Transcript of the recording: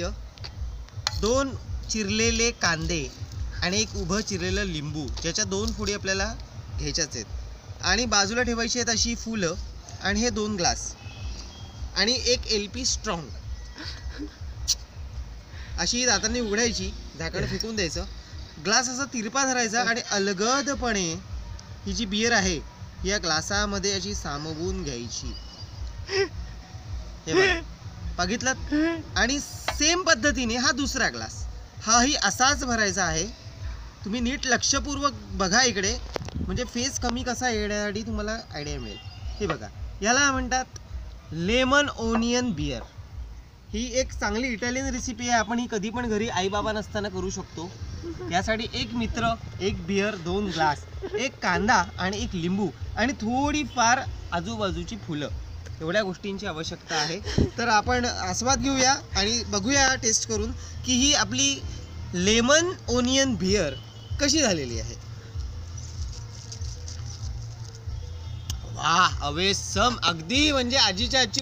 साहित्य 2 चिरलेले कांदे आणि एक उभं चिरलेलं लिंबू, ज्याच्या 2 फोडी आपल्याला घ्यायच्याच आहेत आणि बाजूला ठेवायची आहेत अशी फुलं आणि हे 2 ग्लास आणि एक LP स्ट्रॉंग. अशी दातांनी उघडायची, झाकण फेकून द्यायचं, ग्लास असा तिरपा धरायचा आणि अलगदपणे ही जी बियर आहे या ग्लासामध्ये अशी सामावून घ्यायची. हे बघा, बघितलं. आणि सेम पद्धतीने हा दुसरा ग्लास, हाही असाच भरायचा आहे. तुम्ही नीट लक्षपूर्वक बघा इकडे, म्हणजे फेस कमी कसा येण्यासाठी तुम्हाला आयडिया मिळेल. हे बघा, याला म्हणतात लेमन ओनियन बियर. ही एक चांगली इटालियन रेसिपी आहे. आपण ही कधी पण घरी आई बाबा नसताना करू शकतो. यासाठी एक मित्र, एक बियर, 2 ग्लास, एक कांदा आणि एक लिंबू आणि थोडी फार आजूबाजूची फुलं, एवढ्या गोष्टींची आवश्यकता आहे. तर आपण आस्वाद घेऊया आणि बघूया टेस्ट करून की ही आपली लेमन ओनियन बियर कशी झालेली आहे. वाह, अवेसम, अगदी म्हणजे आजीच्या आजची